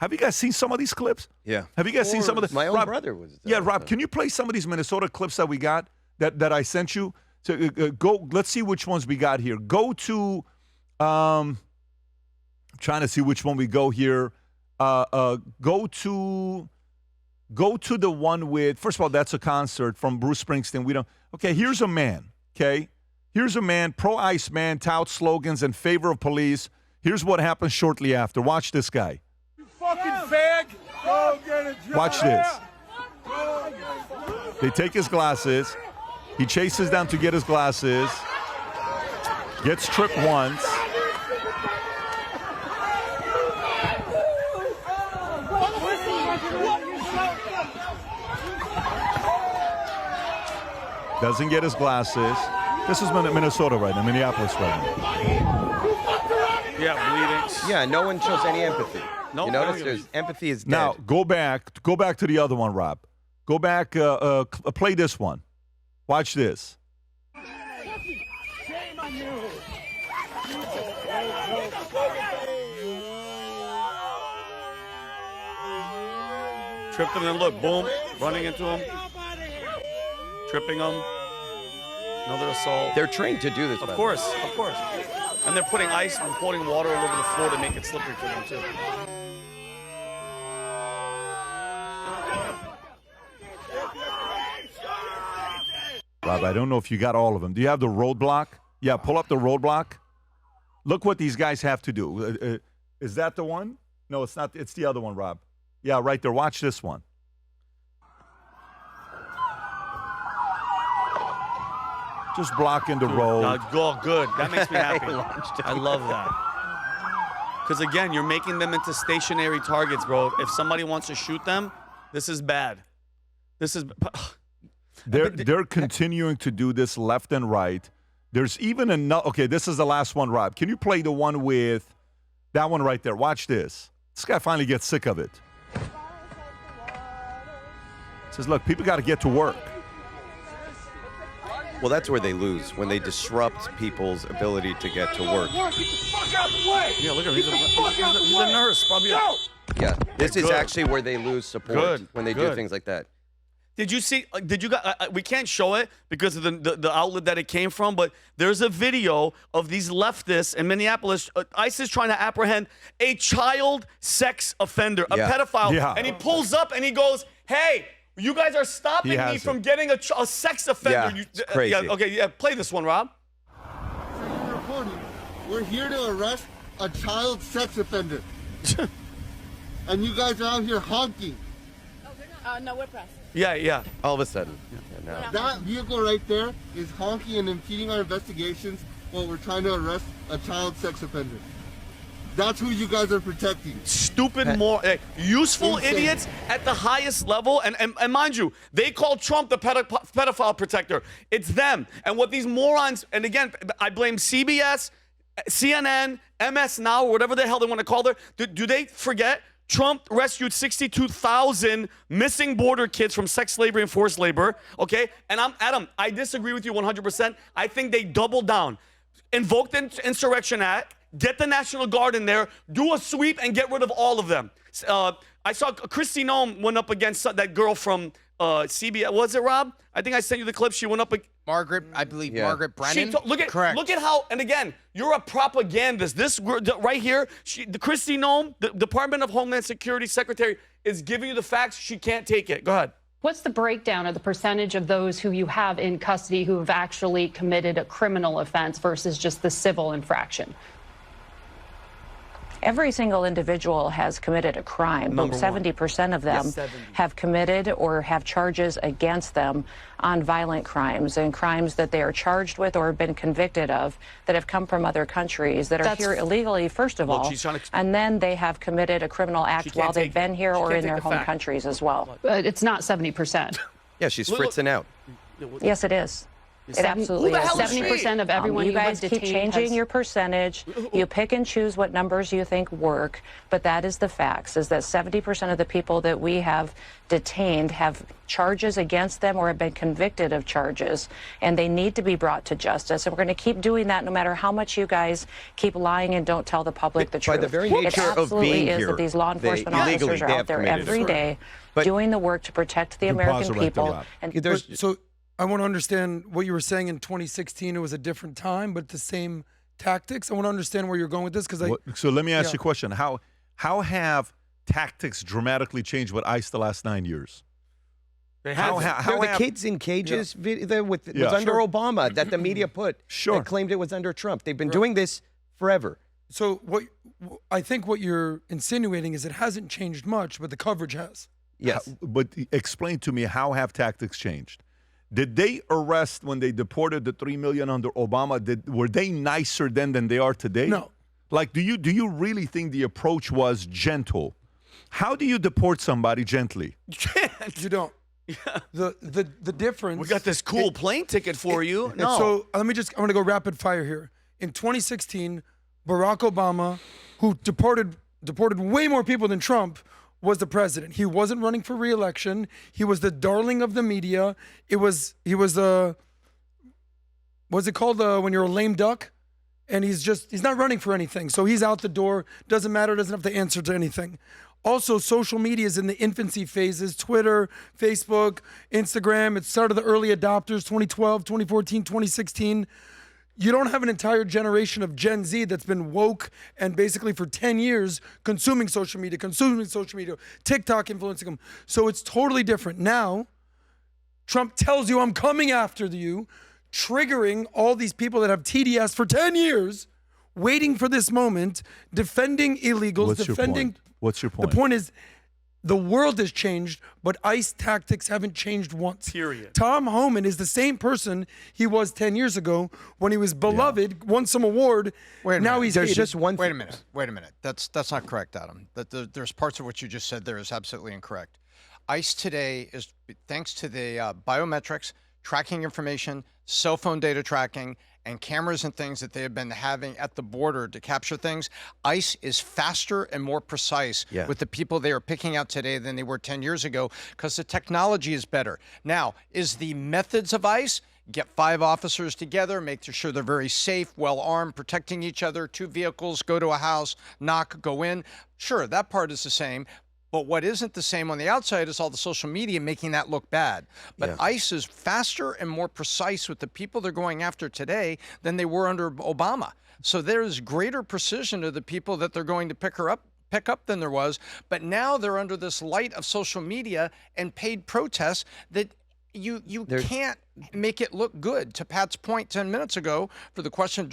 Have you guys seen some of these clips? Yeah. Have you guys seen some of the? My own Rob, brother was. Yeah, Rob, can you play some of these Minnesota clips that we got that I sent you? So go. Let's see which ones we got here. Go to. I'm trying to see which one we go here. Go to the one with. First of all, that's a concert from Bruce Springsteen. We don't. Okay, here's a man. Okay, here's a man, pro-ICE man, touts slogans in favor of police. Here's what happens shortly after. Watch this guy. You fucking fag! Go get a job. Watch this. They take his glasses. He chases down to get his glasses. Gets tripped once. Doesn't get his glasses. This is Minnesota right now, Minneapolis right now. Yeah, bleeding. Yeah, no one shows any empathy. No, you notice there's empathy is dead. Now, go back to the other one, Rob. Go back, play this one. Watch this. Shame on you. Tripped him and look, boom, running into him. Tripping him. Another assault. They're trained to do this. Of course. And they're putting ice and pouring water all over the floor to make it slippery for them, too. Rob, I don't know if you got all of them. Do you have the roadblock? Yeah, pull up the roadblock. Look what these guys have to do. Is that the one? No, it's not. It's the other one, Rob. Yeah, right there. Watch this one. Just blocking the road. Oh, good. That makes me happy. I love that. Because, again, you're making them into stationary targets, bro. If somebody wants to shoot them, this is bad. This is... They're continuing to do this left and right. There's even another... Okay, this is the last one, Rob. Can you play the one with... That one right there. Watch this. This guy finally gets sick of it. Says, look, people got to get to work. Well, that's where they lose, when they disrupt people's ability to get to work. Yeah, look at him. He's a nurse. Probably. Yeah, this is Good. actually where they lose support, when they do things like that. Did you see? Did you guys? We can't show it because of the outlet that it came from. But there's a video of these leftists in Minneapolis. ICE is trying to apprehend a child sex offender, a pedophile, and he pulls up and he goes, "Hey, you guys are stopping me from getting a sex offender." Yeah, it's crazy. Okay, play this one, Rob. We're here to arrest a child sex offender, and you guys are out here honking. No, we're pressed. Yeah. All of a sudden. That vehicle right there is honking and impeding our investigations while we're trying to arrest a child sex offender. That's who you guys are protecting. Stupid, useful idiots at the highest level. And mind you, they call Trump the pedophile protector. It's them. And what these morons, and again, I blame CBS, CNN, MS Now, or whatever the hell they want to call them. Do they forget? Trump rescued 62,000 missing border kids from sex slavery and forced labor, okay? And Adam, I disagree with you 100%. I think they doubled down. Invoke the Insurrection Act, get the National Guard in there, do a sweep, and get rid of all of them. I saw Kristi Noem went up against that girl from CBS. Was it, Rob? I think I sent you the clip. She went up against... Margaret, I believe Margaret Brennan. Look at how, and again, you're a propagandist. This right here, the Kristi Noem, the Department of Homeland Security Secretary, is giving you the facts. She can't take it. Go ahead. What's the breakdown of the percentage of those who you have in custody who have actually committed a criminal offense versus just the civil infraction? Every single individual has committed a crime, but 70% of them have committed or have charges against them on violent crimes and crimes that they are charged with or have been convicted of that have come from other countries that are here illegally, first of all, and then they have committed a criminal act while they've been here or in their home countries as well. It's not 70%. Yeah, she's fritzing out. Yes, it is. It absolutely Who the is. hell is 70% of everyone you who guys was keep detained changing has- your percentage. You pick and choose what numbers you think work, but that is the facts, is that 70% of the people that we have detained have charges against them or have been convicted of charges, and they need to be brought to justice. And we're going to keep doing that no matter how much you guys keep lying and don't tell the public the truth. By the very It nature of absolutely being is here, that these law enforcement officers are out there every day doing the work to protect the You can pause American it right there, people. Rob. And So I want to understand what you were saying in 2016. It was a different time, but the same tactics. I want to understand where you're going with this because So let me ask you a question. How have tactics dramatically changed with ICE the last 9 years? How the have- kids in cages was Yeah. under Sure. Obama that the media put Sure. that claimed it was under Trump. They've been doing this forever. So I think what you're insinuating is it hasn't changed much, but the coverage has. Yes. But explain to me, how have tactics changed? Did they arrest when they deported the 3 million under Obama? Were they nicer then than they are today? No. Like, do you really think the approach was gentle? How do you deport somebody gently? You don't. The difference. We got this cool plane ticket for you. And No. So I want to go rapid fire here. In 2016, Barack Obama, who deported way more people than Trump, was the president. He wasn't running for re-election. He was the darling of the media. He was what's it called when you're a lame duck? And he's not running for anything. So he's out the door. Doesn't matter. Doesn't have to answer to anything. Also, social media is in the infancy phases. Twitter, Facebook, Instagram. It started the early adopters, 2012, 2014, 2016. You don't have an entire generation of Gen Z that's been woke and basically for 10 years consuming social media, TikTok influencing them. So it's totally different. Now, Trump tells you, I'm coming after you, triggering all these people that have TDS for 10 years, waiting for this moment, defending illegals, What's your point? The point is, the world has changed, but ICE tactics haven't changed once. Period. Tom Homan is the same person he was 10 years ago when he was beloved, won some award. Wait a now minute. he's There's hated. just one. Wait a minute. That's not correct, Adam. There's parts of what you just said there is absolutely incorrect. ICE today is, thanks to the biometrics, tracking information, cell phone data tracking, and cameras and things that they have been having at the border to capture things, ICE is faster and more precise with the people they are picking out today than they were 10 years ago because the technology is better. Now, is the methods of ICE get 5 officers together, make sure they're very safe, well-armed, protecting each other, 2 vehicles, go to a house, knock, go in? Sure, that part is the same. But what isn't the same on the outside is all the social media making that look bad. But ICE is faster and more precise with the people they're going after today than they were under Obama. So there's greater precision to the people that they're going to pick up than there was. But now they're under this light of social media and paid protests that you can't make it look good. To Pat's point 10 minutes ago, for the question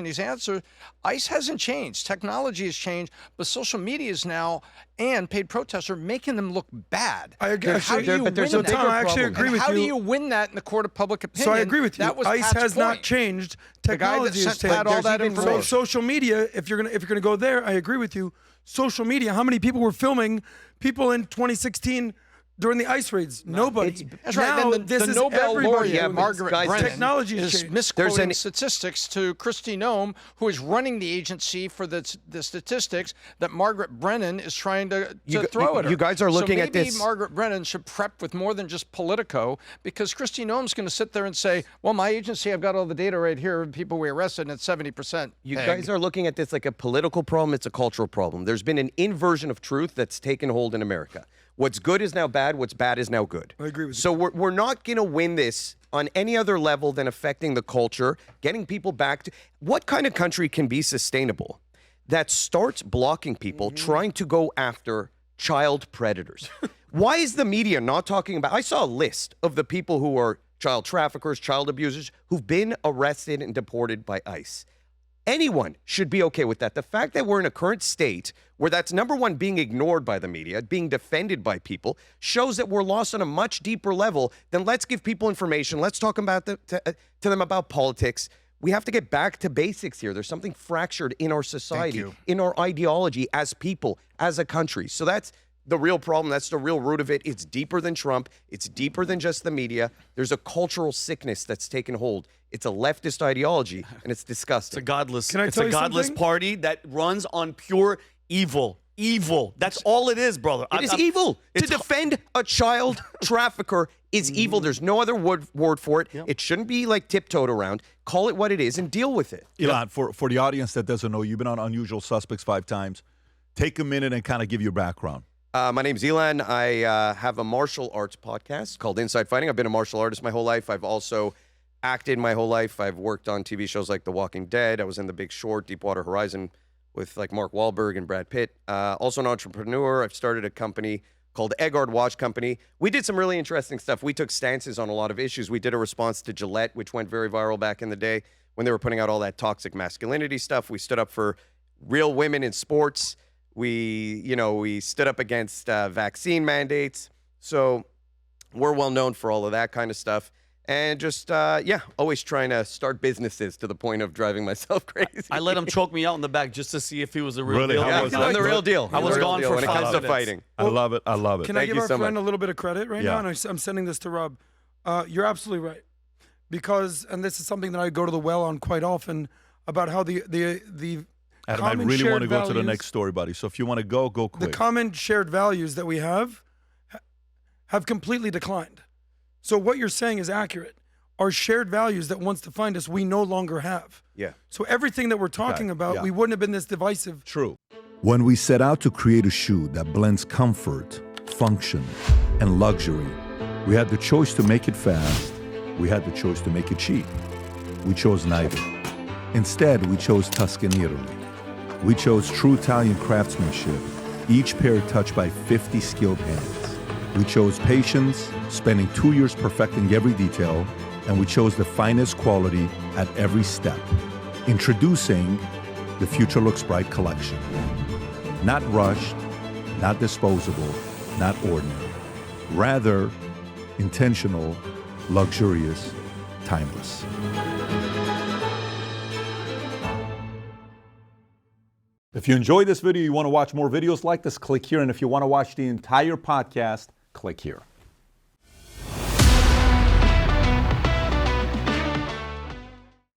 he's answered, ICE hasn't changed. Technology has changed, but social media is now, and paid protests are making them look bad. I agree. How do you win that? Tom, I actually agree with How you. do you win that in the court of public opinion? So I agree with you. That was ICE Pat's has point. not changed. The guy that Technology has sent Pat changed. all that So information. social media, if you're gonna go there, I agree with you. Social media, how many people were filming people in 2016 during the ICE raids? Nobody. That's right. Now, Then this the is Nobel everybody laureate doing Margaret this. Brennan Technology has is changed. misquoting statistics to Kristi Noem, who is running the agency for the statistics that Margaret Brennan is trying to throw at her. You guys are looking at maybe this. Margaret Brennan should prep with more than just Politico, because Kristi Noem's going to sit there and say, well, my agency, I've got all the data right here of people we arrested, and it's 70%. You guys are looking at this like a political problem. It's a cultural problem. There's been an inversion of truth that's taken hold in America. What's good is now bad. What's bad is now good. I agree with you. So we're not going to win this on any other level than affecting the culture, getting people back to... What kind of country can be sustainable that starts blocking people trying to go after child predators? Why is the media not talking about... I saw a list of the people who are child traffickers, child abusers, who've been arrested and deported by ICE. Anyone should be okay with that. The fact that we're in a current state where that's, number one, being ignored by the media, being defended by people, shows that we're lost on a much deeper level than let's give people information. Let's talk about to them about politics. We have to get back to basics here. There's something fractured in our society, in our ideology as people, as a country. So that's the real problem. That's the real root of it. It's deeper than Trump. It's deeper than just the media. There's a cultural sickness that's taken hold. It's a leftist ideology, and it's disgusting. It's a godless. Can I it's tell a you godless something? party that runs on pure evil. Evil. That's all it is, brother. It is evil. To defend a child trafficker is evil. There's no other word for it. It shouldn't be like tiptoed around. Call it what it is and deal with it. Elon, for the audience that doesn't know, you've been on Unusual Suspects 5 times. Take a minute and kind of give your background. My name's Elon. I have a martial arts podcast called Inside Fighting. I've been a martial artist my whole life. I've also acted my whole life. I've worked on TV shows like The Walking Dead. I was in The Big Short, Deepwater Horizon with like Mark Wahlberg and Brad Pitt. Also an entrepreneur. I've started a company called Egard Watch Company. We did some really interesting stuff. We took stances on a lot of issues. We did a response to Gillette, which went very viral back in the day when they were putting out all that toxic masculinity stuff. We stood up for real women in sports. We stood up against vaccine mandates. So we're well known for all of that kind of stuff. And just, always trying to start businesses to the point of driving myself crazy. I let him choke me out in the back just to see if he was the real Really? deal. How was I'm the real deal. I was gone for when it 5 comes to minutes. fighting. I love it. I love it. Can I Thank give you our so friend much. a little bit of credit right Yeah. now? And I'm sending this to Rob. You're absolutely right. Because, and this is something that I go to the well on quite often, about how the Adam, I common really want shared to go to the values- next story, buddy. So if you want to go the quick. common shared values that we have completely declined. So what you're saying is accurate. Our shared values that once defined us, we no longer have. Yeah. So everything that we're talking about, yeah. we wouldn't have been this divisive. True. When we set out to create a shoe that blends comfort, function, and luxury, we had the choice to make it fast. We had the choice to make it cheap. We chose neither. Instead, we chose Tuscany, Italy. We chose true Italian craftsmanship, each pair touched by 50 skilled hands. We chose patience, spending 2 years perfecting every detail, and we chose the finest quality at every step. Introducing the Future Looks Bright collection. Not rushed, not disposable, not ordinary. Rather, intentional, luxurious, timeless. If you enjoyed this video, you want to watch more videos like this, click here. And if you want to watch the entire podcast, click here.